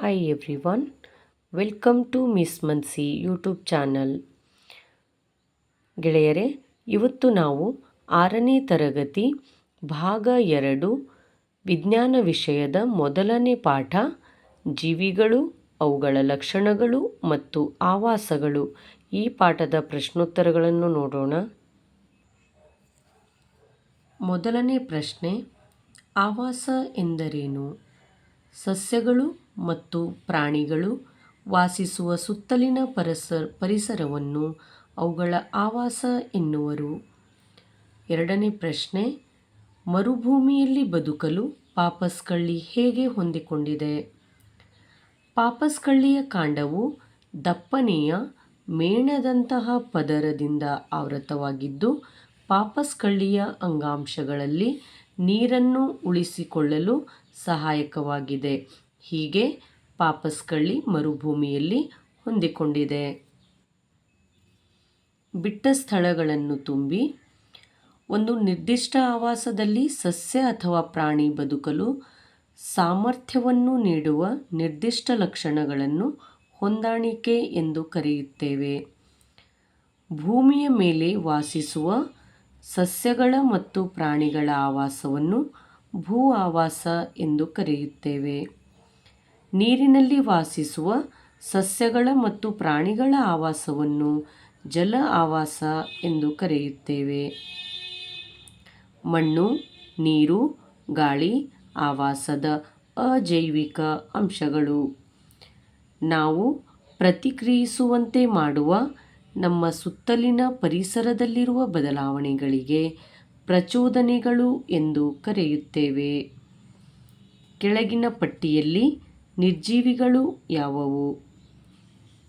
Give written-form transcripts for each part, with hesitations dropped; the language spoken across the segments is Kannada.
Hi everyone, welcome to miss Mansi YouTube channel. ಗೆಳೆಯರೇ, ಇವತ್ತು ನಾವು 6ನೇ ತರಗತಿ ಭಾಗ 2 ವಿಜ್ಞಾನ ವಿಷಯದ ಮೊದಲನೇ ಪಾಠ ಜೀವಿಗಳು, ಅವುಗಳ ಲಕ್ಷಣಗಳು ಮತ್ತು ಆವಾಸಗಳು ಈ ಪಾಠದ ಪ್ರಶ್ನೋತ್ತರಗಳನ್ನು ನೋಡೋಣ. ಮೊದಲನೇ ಪ್ರಶ್ನೆ, ಆವಾಸ ಎಂದರೇನು? ಸಸ್ಯಗಳು ಮತ್ತು ಪ್ರಾಣಿಗಳು ವಾಸಿಸುವ ಸುತ್ತಲಿನ ಪರಿಸರವನ್ನು ಅವುಗಳ ಆವಾಸ ಎನ್ನುವರು. ಎರಡನೇ ಪ್ರಶ್ನೆ, ಮರುಭೂಮಿಯಲ್ಲಿ ಬದುಕಲು ಪಾಪಸ್ಕಳ್ಳಿ ಹೇಗೆ ಹೊಂದಿಕೊಂಡಿದೆ? ಪಾಪಸ್ಕಳ್ಳಿಯ ಕಾಂಡವು ದಪ್ಪನೆಯ ಮೇಣದಂತಹ ಪದರದಿಂದ ಆವೃತವಾಗಿದ್ದು, ಪಾಪಸ್ಕಳ್ಳಿಯ ಅಂಗಾಂಶಗಳಲ್ಲಿ ನೀರನ್ನು ಉಳಿಸಿಕೊಳ್ಳಲು ಸಹಾಯಕವಾಗಿದೆ. ಹೀಗೆ ಪಾಪಸ್ಕಳ್ಳಿ ಮರುಭೂಮಿಯಲ್ಲಿ ಹೊಂದಿಕೊಂಡಿದೆ. ಬಿಟ್ಟ ಸ್ಥಳಗಳನ್ನು ತುಂಬಿ ಒಂದು ನಿರ್ದಿಷ್ಟ ಆವಾಸದಲ್ಲಿ ಸಸ್ಯ ಅಥವಾ ಪ್ರಾಣಿ ಬದುಕಲು ಸಾಮರ್ಥ್ಯವನ್ನು ನೀಡುವ ನಿರ್ದಿಷ್ಟ ಲಕ್ಷಣಗಳನ್ನು ಹೊಂದಾಣಿಕೆ ಎಂದು ಕರೆಯುತ್ತೇವೆ. ಭೂಮಿಯ ಮೇಲೆ ವಾಸಿಸುವ ಸಸ್ಯಗಳ ಮತ್ತು ಪ್ರಾಣಿಗಳ ಆವಾಸವನ್ನು ಭೂ ಆವಾಸ ಎಂದು ಕರೆಯುತ್ತೇವೆ. ನೀರಿನಲ್ಲಿ ವಾಸಿಸುವ ಸಸ್ಯಗಳ ಮತ್ತು ಪ್ರಾಣಿಗಳ ಆವಾಸವನ್ನು ಜಲ ಆವಾಸ ಎಂದು ಕರೆಯುತ್ತೇವೆ. ಮಣ್ಣು, ನೀರು, ಗಾಳಿ ಆವಾಸದ ಅಜೈವಿಕ ಅಂಶಗಳು. ನಾವು ಪ್ರತಿಕ್ರಿಯಿಸುವಂತೆ ಮಾಡುವ ನಮ್ಮ ಸುತ್ತಲಿನ ಪರಿಸರದಲ್ಲಿರುವ ಬದಲಾವಣೆಗಳಿಗೆ ಪ್ರಚೋದನೆಗಳು ಎಂದು ಕರೆಯುತ್ತೇವೆ. ಕೆಳಗಿನ ಪಟ್ಟಿಯಲ್ಲಿ ನಿರ್ಜೀವಿಗಳು ಯಾವುವು?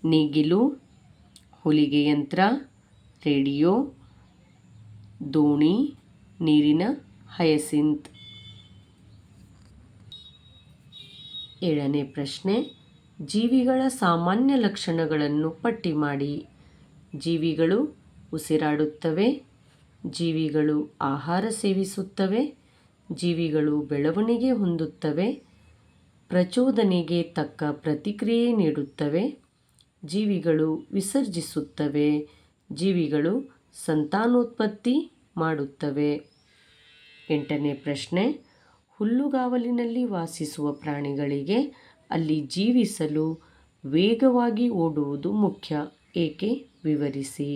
ನೇಗಿಲು, ಹೊಲಿಗೆ ಯಂತ್ರ, ರೇಡಿಯೋ, ದೋಣಿ, ನೀರಿನ ಹಯಸಿಂತ್. ಏಳನೇ ಪ್ರಶ್ನೆ, ಜೀವಿಗಳ ಸಾಮಾನ್ಯ ಲಕ್ಷಣಗಳನ್ನು ಪಟ್ಟಿ ಮಾಡಿ. ಜೀವಿಗಳು ಉಸಿರಾಡುತ್ತವೆ. ಜೀವಿಗಳು ಆಹಾರ ಸೇವಿಸುತ್ತವೆ. ಜೀವಿಗಳು ಬೆಳವಣಿಗೆ ಹೊಂದುತ್ತವೆ. ಪ್ರಚೋದನೆಗೆ ತಕ್ಕ ಪ್ರತಿಕ್ರಿಯೆ ನೀಡುತ್ತವೆ. ಜೀವಿಗಳು ವಿಸರ್ಜಿಸುತ್ತವೆ. ಜೀವಿಗಳು ಸಂತಾನೋತ್ಪತ್ತಿ ಮಾಡುತ್ತವೆ. ಎಂಟನೇ ಪ್ರಶ್ನೆ, ಹುಲ್ಲುಗಾವಲಿನಲ್ಲಿ ವಾಸಿಸುವ ಪ್ರಾಣಿಗಳಿಗೆ ಅಲ್ಲಿ ಜೀವಿಸಲು ವೇಗವಾಗಿ ಓಡುವುದು ಮುಖ್ಯ. ಏಕೆ? ವಿವರಿಸಿ.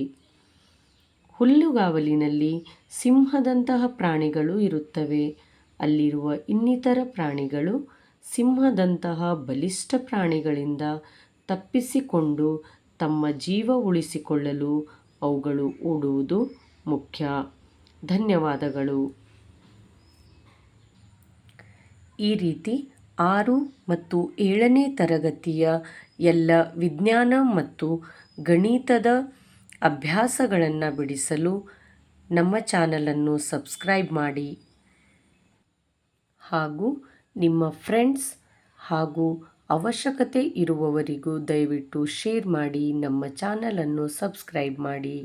ಹುಲ್ಲುಗಾವಲಿನಲ್ಲಿ ಸಿಂಹದಂತಹ ಪ್ರಾಣಿಗಳು ಇರುತ್ತವೆ. ಅಲ್ಲಿರುವ ಇನ್ನಿತರ ಪ್ರಾಣಿಗಳು ಸಿಂಹದಂತಹ ಬಲಿಷ್ಠ ಪ್ರಾಣಿಗಳಿಂದ ತಪ್ಪಿಸಿಕೊಂಡು ತಮ್ಮ ಜೀವ ಉಳಿಸಿಕೊಳ್ಳಲು ಅವುಗಳು ಓಡುವುದು ಮುಖ್ಯ. ಧನ್ಯವಾದಗಳು. ಈ ರೀತಿ 6 ಮತ್ತು 7ನೇ ತರಗತಿಯ ಎಲ್ಲ ವಿಜ್ಞಾನ ಮತ್ತು ಗಣಿತದ ಅಭ್ಯಾಸಗಳನ್ನು ಬಿಡಿಸಲು ನಮ್ಮ ಚಾನಲನ್ನು ಸಬ್ಸ್ಕ್ರೈಬ್ ಮಾಡಿ ಹಾಗೂ ನಿಮ್ಮ ಫ್ರೆಂಡ್ಸ್ ಹಾಗೂ ಅವಶ್ಯಕತೆ ಇರುವವರಿಗೂ ದಯವಿಟ್ಟು ಶೇರ್ ಮಾಡಿ. ನಮ್ಮ ಚಾನಲನ್ನು ಸಬ್ಸ್ಕ್ರೈಬ್ ಮಾಡಿ.